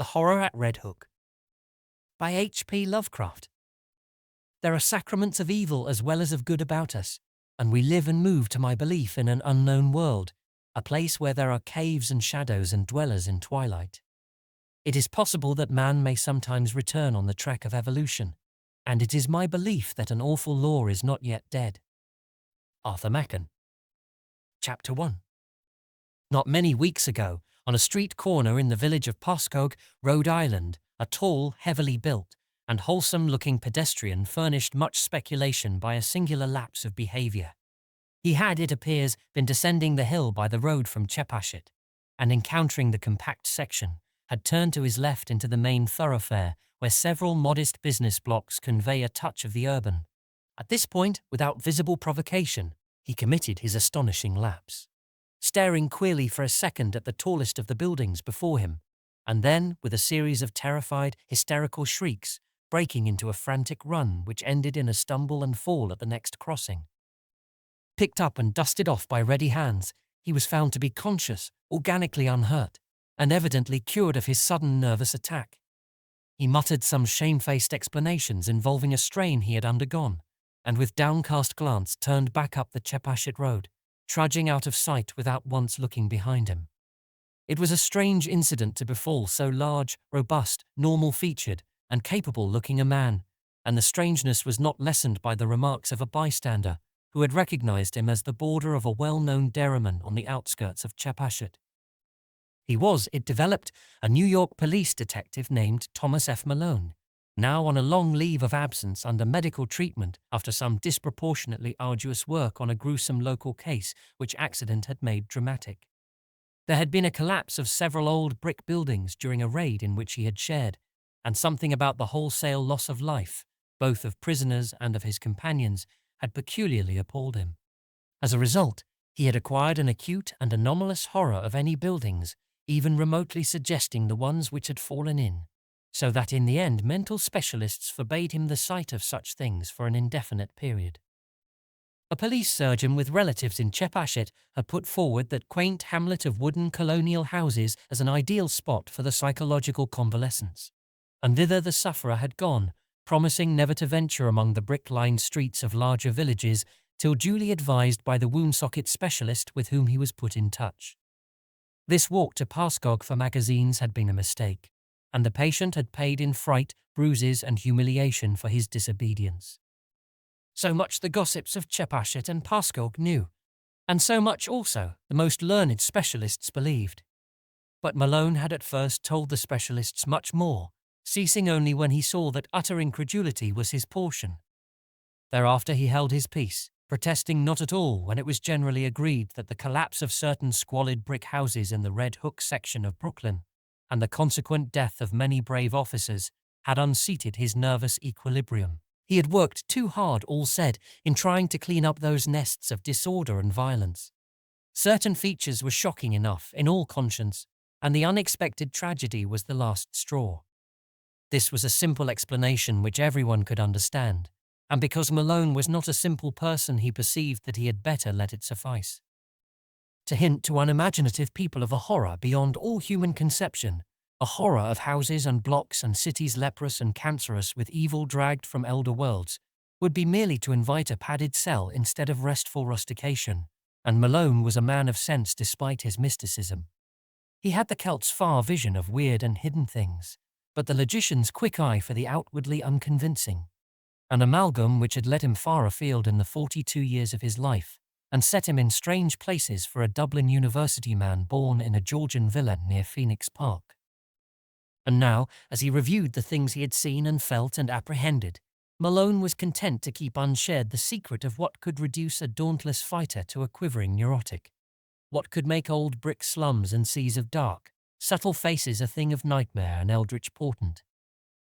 The Horror at Red Hook by H.P. Lovecraft. There are sacraments of evil as well as of good about us, and we live and move to my belief in an unknown world, a place where there are caves and shadows and dwellers in twilight. It is possible that man may sometimes return on the track of evolution, and it is my belief that an awful law is not yet dead. Arthur Machen. Chapter 1. Not many weeks ago, on a street corner in the village of Pascoag, Rhode Island, a tall, heavily built, and wholesome-looking pedestrian furnished much speculation by a singular lapse of behaviour. He had, it appears, been descending the hill by the road from Chepachet, and encountering the compact section, had turned to his left into the main thoroughfare, where several modest business blocks convey a touch of the urban. At this point, without visible provocation, he committed his astonishing lapse, staring queerly for a second at the tallest of the buildings before him, and then, with a series of terrified, hysterical shrieks, breaking into a frantic run which ended in a stumble and fall at the next crossing. Picked up and dusted off by ready hands, he was found to be conscious, organically unhurt, and evidently cured of his sudden nervous attack. He muttered some shamefaced explanations involving a strain he had undergone, and with downcast glance turned back up the Chepachet road, trudging out of sight without once looking behind him. It was a strange incident to befall so large, robust, normal-featured, and capable-looking a man, and the strangeness was not lessened by the remarks of a bystander, who had recognized him as the boarder of a well-known dairyman on the outskirts of Chepachet. He was, it developed, a New York police detective named Thomas F. Malone, now on a long leave of absence under medical treatment after some disproportionately arduous work on a gruesome local case which accident had made dramatic. There had been a collapse of several old brick buildings during a raid in which he had shared, and something about the wholesale loss of life, both of prisoners and of his companions, had peculiarly appalled him. As a result, he had acquired an acute and anomalous horror of any buildings, even remotely suggesting the ones which had fallen in, so that in the end mental specialists forbade him the sight of such things for an indefinite period. A police surgeon with relatives in Chepachet had put forward that quaint hamlet of wooden colonial houses as an ideal spot for the psychological convalescence, and thither the sufferer had gone, promising never to venture among the brick-lined streets of larger villages till duly advised by the wound-socket specialist with whom he was put in touch. This walk to Pascoag for magazines had been a mistake, and the patient had paid in fright, bruises, and humiliation for his disobedience. So much the gossips of Chepachet and Pascoag knew, and so much also the most learned specialists believed. But Malone had at first told the specialists much more, ceasing only when he saw that utter incredulity was his portion. Thereafter he held his peace, protesting not at all when it was generally agreed that the collapse of certain squalid brick houses in the Red Hook section of Brooklyn, and the consequent death of many brave officers, had unseated his nervous equilibrium. He had worked too hard, all said, in trying to clean up those nests of disorder and violence. Certain features were shocking enough, in all conscience, and the unexpected tragedy was the last straw. This was a simple explanation which everyone could understand, and because Malone was not a simple person, he perceived that he had better let it suffice. To hint to unimaginative people of a horror beyond all human conception, a horror of houses and blocks and cities leprous and cancerous with evil dragged from elder worlds, would be merely to invite a padded cell instead of restful rustication, and Malone was a man of sense despite his mysticism. He had the Celt's far vision of weird and hidden things, but the logician's quick eye for the outwardly unconvincing, an amalgam which had led him far afield in the 42 years of his life, and set him in strange places for a Dublin University man born in a Georgian villa near Phoenix Park. And now, as he reviewed the things he had seen and felt and apprehended, Malone was content to keep unshared the secret of what could reduce a dauntless fighter to a quivering neurotic, what could make old brick slums and seas of dark, subtle faces a thing of nightmare and eldritch portent.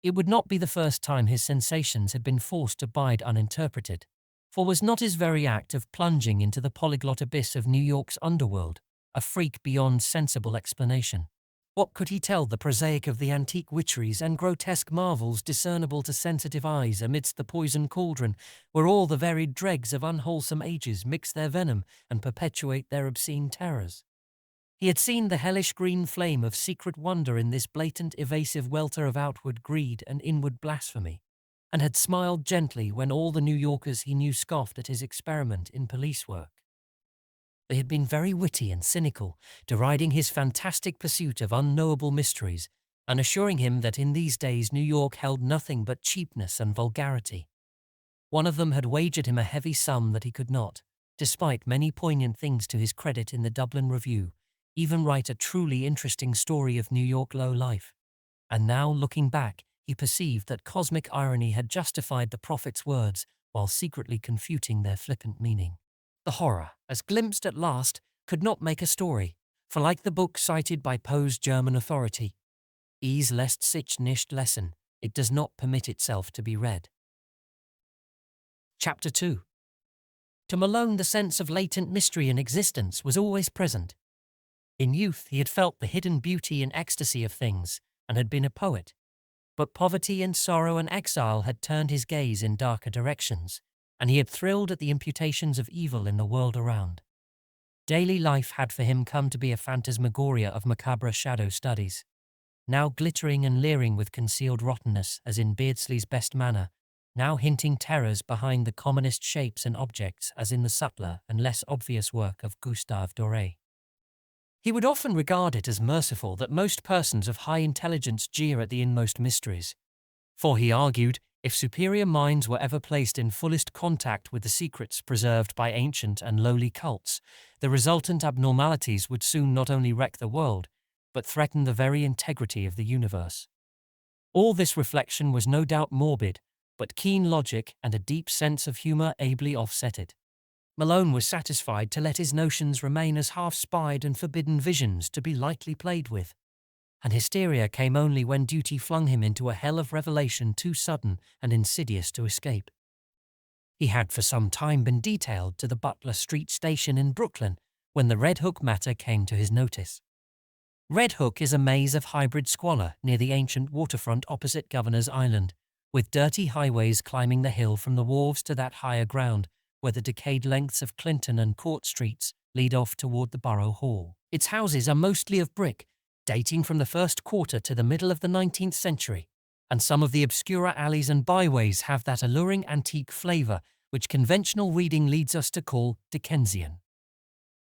It would not be the first time his sensations had been forced to bide uninterpreted, for was not his very act of plunging into the polyglot abyss of New York's underworld a freak beyond sensible explanation? What could he tell the prosaic of the antique witcheries and grotesque marvels discernible to sensitive eyes amidst the poison cauldron where all the varied dregs of unwholesome ages mix their venom and perpetuate their obscene terrors? He had seen the hellish green flame of secret wonder in this blatant, evasive welter of outward greed and inward blasphemy, and had smiled gently when all the New Yorkers he knew scoffed at his experiment in police work. They had been very witty and cynical, deriding his fantastic pursuit of unknowable mysteries, and assuring him that in these days New York held nothing but cheapness and vulgarity. One of them had wagered him a heavy sum that he could not, despite many poignant things to his credit in the Dublin Review, even write a truly interesting story of New York low life. And now, looking back, he perceived that cosmic irony had justified the prophet's words while secretly confuting their flippant meaning. The horror, as glimpsed at last, could not make a story, for like the book cited by Poe's German authority, "Es lässt sich nicht lesen," it does not permit itself to be read. Chapter 2. To Malone, the sense of latent mystery in existence was always present. In youth, he had felt the hidden beauty and ecstasy of things, and had been a poet. But poverty and sorrow and exile had turned his gaze in darker directions, and he had thrilled at the imputations of evil in the world around. Daily life had for him come to be a phantasmagoria of macabre shadow studies, now glittering and leering with concealed rottenness as in Beardsley's best manner, now hinting terrors behind the commonest shapes and objects as in the subtler and less obvious work of Gustave Doré. He would often regard it as merciful that most persons of high intelligence jeer at the inmost mysteries, for he argued, if superior minds were ever placed in fullest contact with the secrets preserved by ancient and lowly cults, the resultant abnormalities would soon not only wreck the world, but threaten the very integrity of the universe. All this reflection was no doubt morbid, but keen logic and a deep sense of humor ably offset it. Malone was satisfied to let his notions remain as half-spied and forbidden visions to be lightly played with, and hysteria came only when duty flung him into a hell of revelation too sudden and insidious to escape. He had for some time been detailed to the Butler Street station in Brooklyn when the Red Hook matter came to his notice. Red Hook is a maze of hybrid squalor near the ancient waterfront opposite Governor's Island, with dirty highways climbing the hill from the wharves to that higher ground where the decayed lengths of Clinton and Court Streets lead off toward the Borough Hall. Its houses are mostly of brick, dating from the first quarter to the middle of the 19th century, and some of the obscurer alleys and byways have that alluring antique flavor which conventional reading leads us to call Dickensian.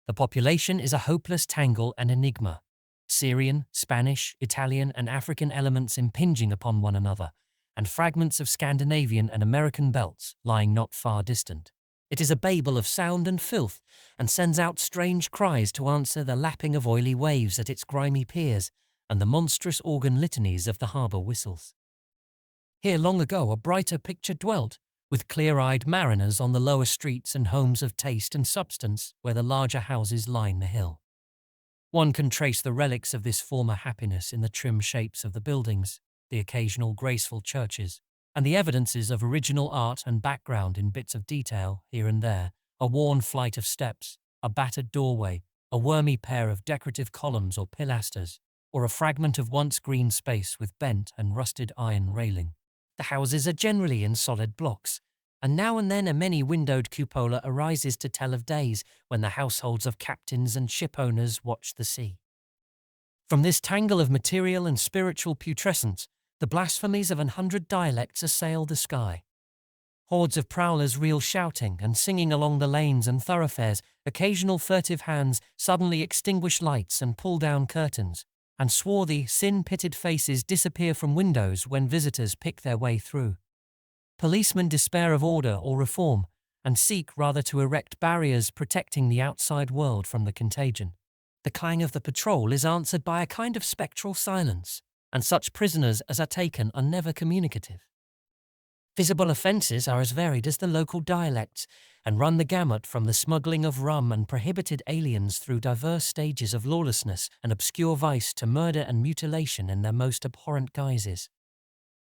The population is a hopeless tangle and enigma, Syrian, Spanish, Italian, and African elements impinging upon one another, and fragments of Scandinavian and American belts lying not far distant. It is a babel of sound and filth, and sends out strange cries to answer the lapping of oily waves at its grimy piers and the monstrous organ litanies of the harbour whistles. Here long ago a brighter picture dwelt, with clear-eyed mariners on the lower streets and homes of taste and substance where the larger houses line the hill. One can trace the relics of this former happiness in the trim shapes of the buildings, the occasional graceful churches, and the evidences of original art and background in bits of detail here and there, a worn flight of steps, a battered doorway, a wormy pair of decorative columns or pilasters, or a fragment of once green space with bent and rusted iron railing. The houses are generally in solid blocks, and now and then a many-windowed cupola arises to tell of days when the households of captains and ship-owners watch the sea. From this tangle of material and spiritual putrescence, the blasphemies of 100 dialects assail the sky. Hordes of prowlers reel shouting and singing along the lanes and thoroughfares, occasional furtive hands suddenly extinguish lights and pull down curtains, and swarthy, sin-pitted faces disappear from windows when visitors pick their way through. Policemen despair of order or reform, and seek rather to erect barriers protecting the outside world from the contagion. The clang of the patrol is answered by a kind of spectral silence, and such prisoners as are taken are never communicative. Visible offences are as varied as the local dialects, and run the gamut from the smuggling of rum and prohibited aliens through diverse stages of lawlessness and obscure vice to murder and mutilation in their most abhorrent guises.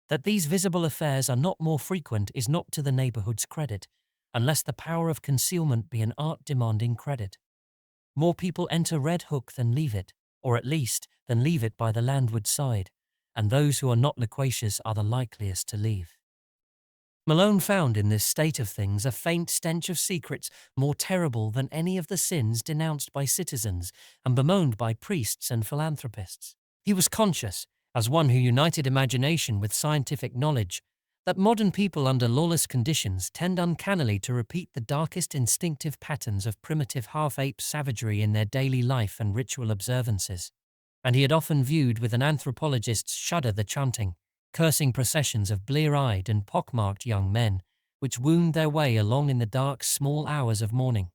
That these visible affairs are not more frequent is not to the neighbourhood's credit, unless the power of concealment be an art-demanding credit. More people enter Red Hook than leave it, or at least than leave it by the landward side, and those who are not loquacious are the likeliest to leave. Malone found in this state of things a faint stench of secrets more terrible than any of the sins denounced by citizens and bemoaned by priests and philanthropists. He was conscious, as one who united imagination with scientific knowledge, that modern people under lawless conditions tend uncannily to repeat the darkest instinctive patterns of primitive half-ape savagery in their daily life and ritual observances. And he had often viewed with an anthropologist's shudder the chanting, cursing processions of blear-eyed and pockmarked young men, which wound their way along in the dark, small hours of morning.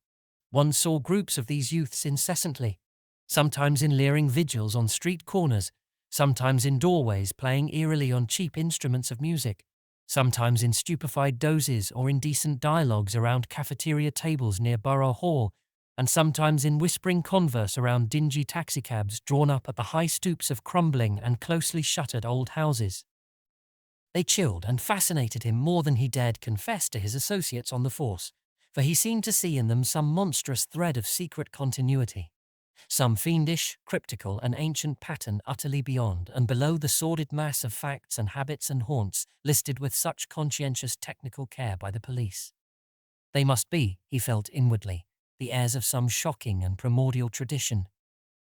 One saw groups of these youths incessantly, sometimes in leering vigils on street corners, sometimes in doorways playing eerily on cheap instruments of music, sometimes in stupefied dozes or indecent dialogues around cafeteria tables near Borough Hall, and sometimes in whispering converse around dingy taxicabs drawn up at the high stoops of crumbling and closely shuttered old houses. They chilled and fascinated him more than he dared confess to his associates on the force, for he seemed to see in them some monstrous thread of secret continuity, some fiendish, cryptical and ancient pattern utterly beyond and below the sordid mass of facts and habits and haunts listed with such conscientious technical care by the police. They must be, he felt inwardly, the heirs of some shocking and primordial tradition,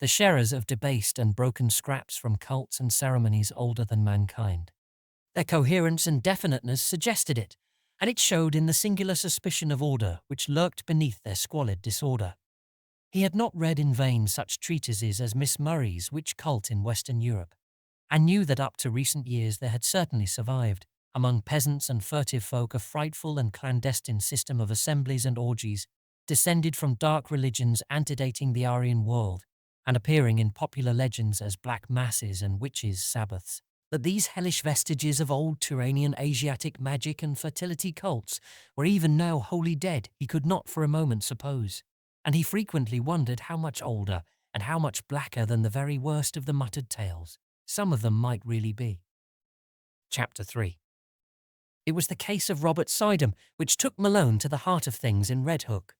the sharers of debased and broken scraps from cults and ceremonies older than mankind. Their coherence and definiteness suggested it, and it showed in the singular suspicion of order which lurked beneath their squalid disorder. He had not read in vain such treatises as Miss Murray's Witch Cult in Western Europe, and knew that up to recent years there had certainly survived, among peasants and furtive folk, a frightful and clandestine system of assemblies and orgies, descended from dark religions antedating the Aryan world, and appearing in popular legends as black masses and witches' sabbaths. That these hellish vestiges of old Turanian Asiatic magic and fertility cults were even now wholly dead he could not for a moment suppose, and he frequently wondered how much older and how much blacker than the very worst of the muttered tales some of them might really be. Chapter 3. It was the case of Robert Sidham which took Malone to the heart of things in Red Hook.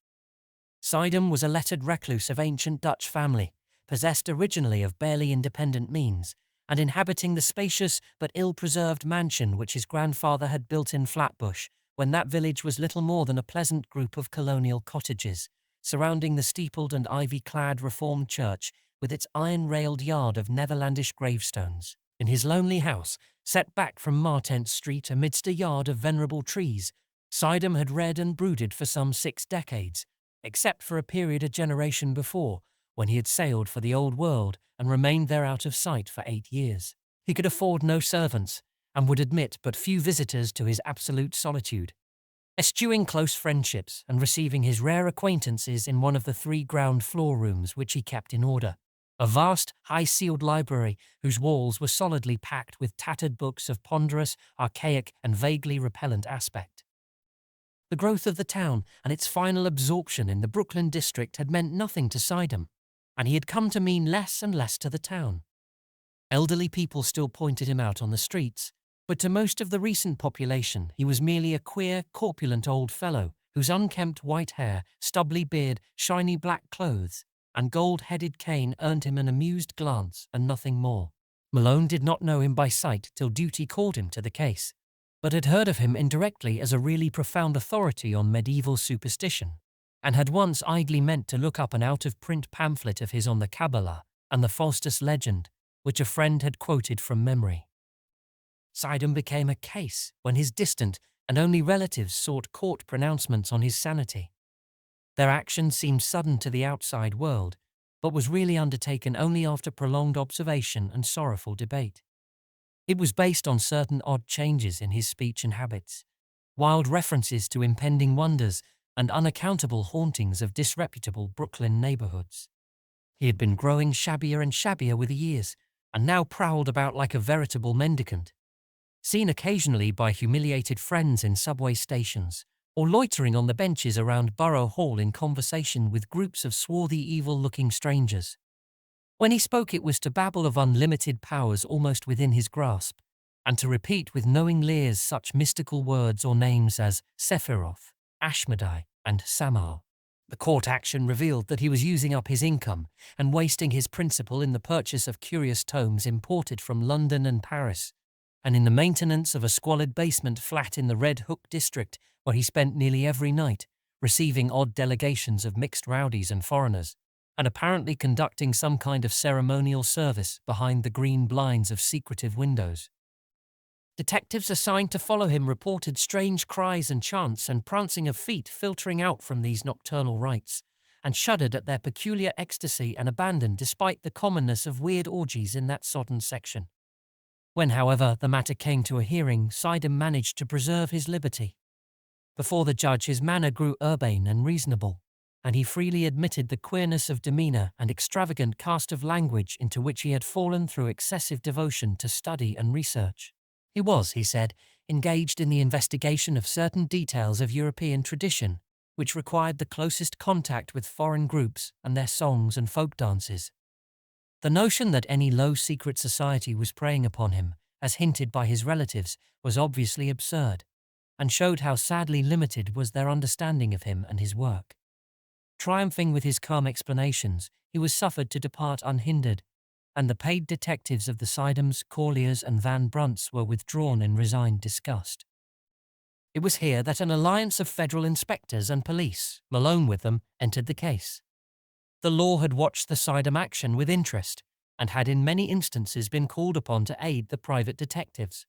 Sidham was a lettered recluse of ancient Dutch family, possessed originally of barely independent means, and inhabiting the spacious but ill-preserved mansion which his grandfather had built in Flatbush, when that village was little more than a pleasant group of colonial cottages, surrounding the steepled and ivy-clad Reformed church with its iron-railed yard of Netherlandish gravestones. In his lonely house, set back from Martent Street amidst a yard of venerable trees, Sidham had read and brooded for some 6 decades, except for a period a generation before, when he had sailed for the old world and remained there out of sight for 8 years. He could afford no servants, and would admit but few visitors to his absolute solitude, eschewing close friendships and receiving his rare acquaintances in one of the 3 ground floor rooms which he kept in order, a vast, high-ceiled library whose walls were solidly packed with tattered books of ponderous, archaic and vaguely repellent aspect. The growth of the town and its final absorption in the Brooklyn district had meant nothing to Sidham, and he had come to mean less and less to the town. Elderly people still pointed him out on the streets, but to most of the recent population he was merely a queer, corpulent old fellow whose unkempt white hair, stubbly beard, shiny black clothes, and gold-headed cane earned him an amused glance and nothing more. Malone did not know him by sight till duty called him to the case, but had heard of him indirectly as a really profound authority on medieval superstition, and had once idly meant to look up an out-of-print pamphlet of his on the Kabbalah and the Faustus legend, which a friend had quoted from memory. Sidham became a case when his distant and only relatives sought court pronouncements on his sanity. Their action seemed sudden to the outside world, but was really undertaken only after prolonged observation and sorrowful debate. It was based on certain odd changes in his speech and habits, wild references to impending wonders, and unaccountable hauntings of disreputable Brooklyn neighborhoods. He had been growing shabbier and shabbier with the years, and now prowled about like a veritable mendicant, seen occasionally by humiliated friends in subway stations, or loitering on the benches around Borough Hall in conversation with groups of swarthy, evil-looking strangers. When he spoke, it was to babble of unlimited powers almost within his grasp, and to repeat with knowing leers such mystical words or names as Sephiroth, Ashmedai, and Samar. The court action revealed that he was using up his income and wasting his principal in the purchase of curious tomes imported from London and Paris, and in the maintenance of a squalid basement flat in the Red Hook district, where he spent nearly every night, receiving odd delegations of mixed rowdies and foreigners, and apparently conducting some kind of ceremonial service behind the green blinds of secretive windows. Detectives assigned to follow him reported strange cries and chants and prancing of feet filtering out from these nocturnal rites, and shuddered at their peculiar ecstasy and abandon despite the commonness of weird orgies in that sodden section. When, however, the matter came to a hearing, Sidem managed to preserve his liberty. Before the judge, his manner grew urbane and reasonable, and he freely admitted the queerness of demeanor and extravagant cast of language into which he had fallen through excessive devotion to study and research. He was, he said, engaged in the investigation of certain details of European tradition, which required the closest contact with foreign groups and their songs and folk dances. The notion that any low secret society was preying upon him, as hinted by his relatives, was obviously absurd, and showed how sadly limited was their understanding of him and his work. Triumphing with his calm explanations, he was suffered to depart unhindered, and the paid detectives of the Sidems, Corliers, and Van Brunts were withdrawn in resigned disgust. It was here that an alliance of federal inspectors and police, Malone with them, entered the case. The law had watched the Sidem action with interest, and had in many instances been called upon to aid the private detectives.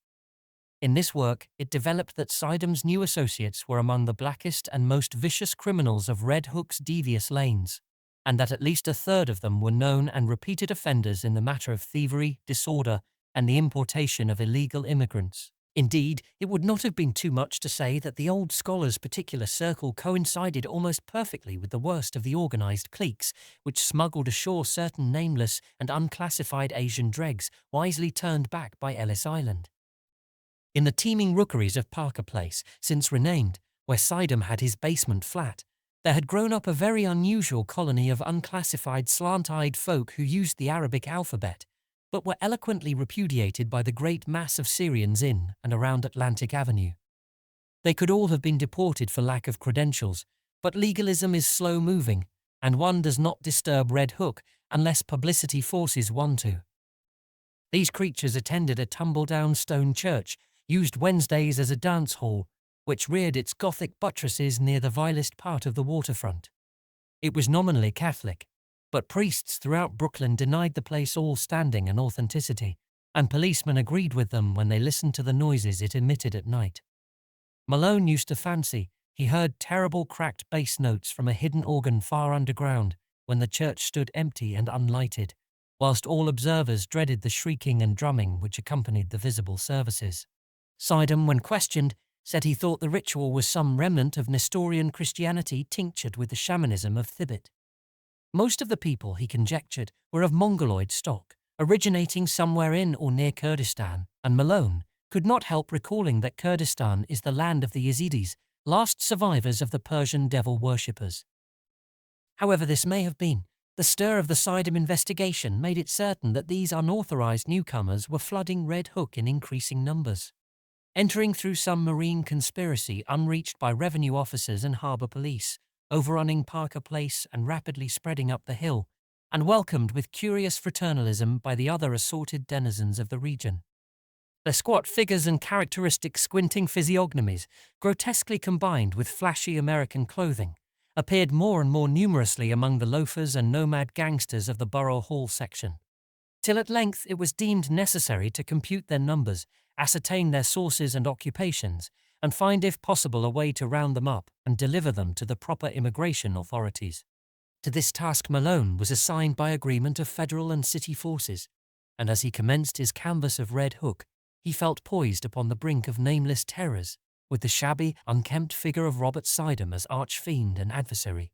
In this work, it developed that Sidem's new associates were among the blackest and most vicious criminals of Red Hook's devious lanes, and that at least a third of them were known and repeated offenders in the matter of thievery, disorder, and the importation of illegal immigrants. Indeed, it would not have been too much to say that the old scholar's particular circle coincided almost perfectly with the worst of the organized cliques, which smuggled ashore certain nameless and unclassified Asian dregs wisely turned back by Ellis Island. In the teeming rookeries of Parker Place, since renamed, where Sidem had his basement flat, there had grown up a very unusual colony of unclassified slant-eyed folk who used the Arabic alphabet, but were eloquently repudiated by the great mass of Syrians in and around Atlantic Avenue. They could all have been deported for lack of credentials, but legalism is slow-moving, and one does not disturb Red Hook unless publicity forces one to. These creatures attended a tumble-down stone church, used Wednesdays as a dance hall, which reared its Gothic buttresses near the vilest part of the waterfront. It was nominally Catholic, but priests throughout Brooklyn denied the place all standing and authenticity, and policemen agreed with them when they listened to the noises it emitted at night. Malone used to fancy he heard terrible cracked bass notes from a hidden organ far underground when the church stood empty and unlighted, whilst all observers dreaded the shrieking and drumming which accompanied the visible services. Sidem, when questioned, said he thought the ritual was some remnant of Nestorian Christianity tinctured with the shamanism of Thibet. Most of the people, he conjectured, were of Mongoloid stock, originating somewhere in or near Kurdistan, and Malone could not help recalling that Kurdistan is the land of the Yazidis, last survivors of the Persian devil worshippers. However this may have been, the stir of the Sidem investigation made it certain that these unauthorized newcomers were flooding Red Hook in increasing numbers, entering through some marine conspiracy unreached by revenue officers and harbour police, overrunning Parker Place and rapidly spreading up the hill, and welcomed with curious fraternalism by the other assorted denizens of the region. Their squat figures and characteristic squinting physiognomies, grotesquely combined with flashy American clothing, appeared more and more numerously among the loafers and nomad gangsters of the Borough Hall section, till at length it was deemed necessary to compute their numbers, ascertain their sources and occupations, and find if possible a way to round them up and deliver them to the proper immigration authorities. To this task Malone was assigned by agreement of federal and city forces, and as he commenced his canvass of Red Hook, he felt poised upon the brink of nameless terrors, with the shabby, unkempt figure of Robert Sidem as arch-fiend and adversary.